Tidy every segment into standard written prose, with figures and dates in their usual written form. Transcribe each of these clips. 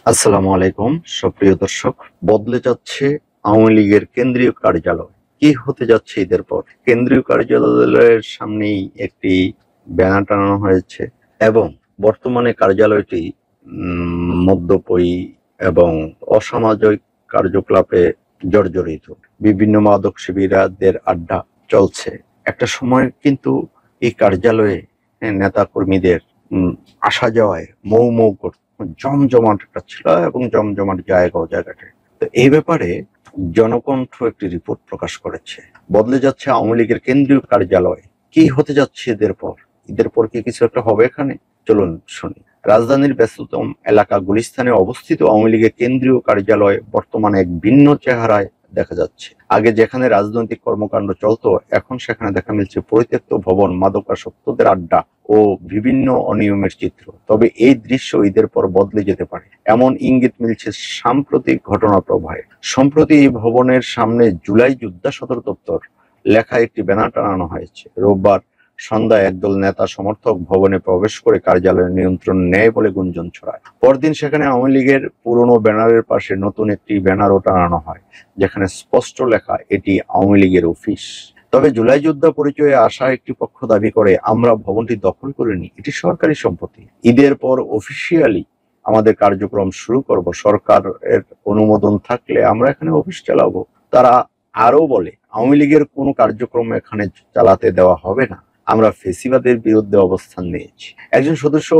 আসসালামু আলাইকুম সুপ্রিয় দর্শক। বদলে যাচ্ছে আওয়ামী লীগের কেন্দ্রীয় কার্যালয়। কি হতে যাচ্ছে ঈদের পর? কেন্দ্রীয় কার্যালয়ের সামনেই একটি ব্যানার টানানো হয়েছে এবং বর্তমানে কার্যালয়টি মদ্যপয়ী এবং অসামাজিক কার্যকলাপে জর্জরিত। বিভিন্ন মাদক শিবিরাদের আড্ডা চলছে। একটা সময় কিন্তু এই কার্যালয়ে নেতা কর্মীদের আসা যাওয়ায় মৌ মৌ করত, জমজমাট একটা ছিল এবং জমজমাট জায়গাটা। তো এই ব্যাপারে জনকণ্ঠ একটি রিপোর্ট প্রকাশ করেছে। বদলে যাচ্ছে আওয়ামী লীগের কেন্দ্রীয় কার্যালয়। কি হতে যাচ্ছে ঈদের পর কি কিছু একটা হবে এখানে? চলুন শুনি। রাজধানীর ব্যস্ততম এলাকা গুলিস্তানে অবস্থিত আওয়ামী লীগের কেন্দ্রীয় কার্যালয় বর্তমানে এক ভিন্ন চেহারায় দেখা যাচ্ছে। আগে যেখানে রাজনৈতিক কর্মকাণ্ড চলতো, এখন সেখানে দেখা মিলছে পরিত্যক্ত ভবন, মাদকাসক্তদের আড্ডা ও বিভিন্ন অনিয়মের চিত্র। তবে এই দৃশ্য ঈদের পর বদলে যেতে পারে, এমন ইঙ্গিত মিলছে সাম্প্রতিক ঘটনা প্রবাহে। সম্প্রতি এই ভবনের সামনে জুলাই যোদ্ধা সদর দপ্তর লেখা একটি ব্যানার টানানো হয়েছে। রোববার সন্ধ্যায় একদল নেতা সমর্থক ভবনে প্রবেশ করে কার্যালয়ের নিয়ন্ত্রণ নেয় বলে গুঞ্জন ছড়ায়। পরদিন সেখানে আওয়ামী লীগের পুরনো ব্যানারের পাশে নতুন একটি ব্যানারও টানানো হয়, যেখানে স্পষ্ট লেখা এটি আওয়ামী লীগের অফিস। তবে জুলাই যোদ্ধা পরিচয়ে আসা একটি পক্ষ দাবি করে, আমরা ভবনটি দখল করিনি, এটি সরকারি সম্পত্তি। ঈদের পর অফিসিয়ালি আমাদের কার্যক্রম শুরু করব, সরকারের অনুমোদন থাকলে আমরা এখানে অফিস চালাবো। তারা আরো বলে, আওয়ামী লীগের কোনো কার্যক্রম এখানে চালাতে দেওয়া হবে না, আমরা ফেসিবাদের বিরুদ্ধে অবস্থান নিয়েছি। একজন সদস্য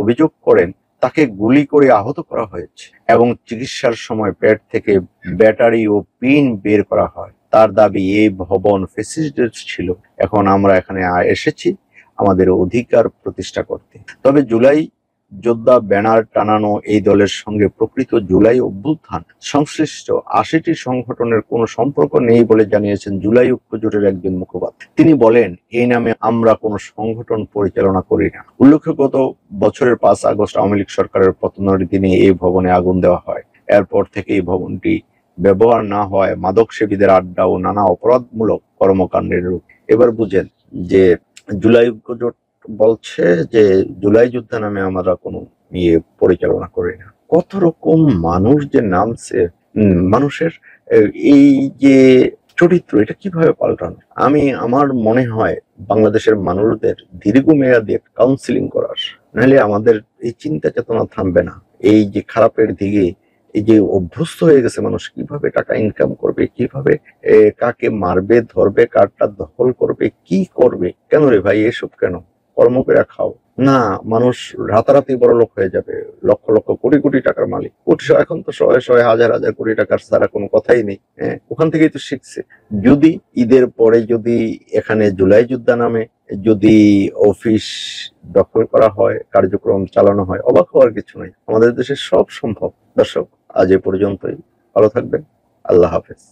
অভিযোগ করেন তাকে গুলি করে আহত করা হয়েছে এবং চিকিৎসার সময় পেট থেকে ব্যাটারি ও পিন বের করা হয়। তার দাবি, এই ভবন ফ্যাসিস্টদের ছিল, এখন আমরা এখানে এসেছি আমাদের অধিকার প্রতিষ্ঠা করতে। তবে জুলাই যোদ্ধা ব্যানার টানানো এই দলের সঙ্গে প্রকৃত জুলাই অভ্যুত্থান সংশ্লিষ্ট ৮০টি সংগঠনের কোনো সম্পর্ক নেই বলে জানিয়েছেন জুলাই ঐক্য জোটের একজন মুখপাত্র। তিনি বলেন, এই নামে আমরা কোনো সংগঠন পরিচালনা করি না। উল্লেখ্য, গত বছরের ৫ আগস্ট আওয়ামী লীগ সরকারের পতনের দিনে এই ভবনে আগুন দেওয়া হয়। এরপর থেকে এই ভবনটি ব্যবহার না হয় মাদক সেবীদের আড্ডা ও নানা অপরাধমূলক কর্মকাণ্ডের রূপ। এবার বুঝেন যে জুলাই ঐক্য জোট বলছে যে জুলাই যোদ্ধা নামে আমরা কোনো পরিচালনা করি না। কত রকম মানুষ যে নামছে, মানুষের এই যে চরিত্র, এটা কিভাবে পাল্টানো? আমার মনে হয় বাংলাদেশের মানুষদের দীর্ঘমেয়াদী কাউন্সিলিং করার, নাহলে আমাদের এই চিন্তা চেতনা থামবে না। এই যে খারাপের দিকে এই যে অভ্যস্ত হয়ে গেছে মানুষ, কিভাবে টাকা ইনকাম করবে, কিভাবে কাকে মারবে, ধরবে, কারটা দখল করবে, কি করবে, কেন রে ভাই এসব কেন? কর্ম করে খাও না, মানুষ রাতারাতি বড় লোক হয়ে যাবে, লক্ষ লক্ষ কোটি কোটি টাকার মালিক। এখন তো শয়ে শয়ে হাজার হাজার কোটি টাকার ছাড়া কোনো কথাই নেই। ওখান থেকেই তো শিখছে। যদি ঈদের পরে যদি এখানে জুলাই যোদ্ধা নামে যদি অফিস দখল করা হয়, কার্যক্রম চালানো হয়, অবাক হওয়ার কিছু নাই। আমাদের দেশে সব সম্ভব। দর্শক, আজ এ পর্যন্তই। ভালো থাকবেন। আল্লাহ হাফেজ।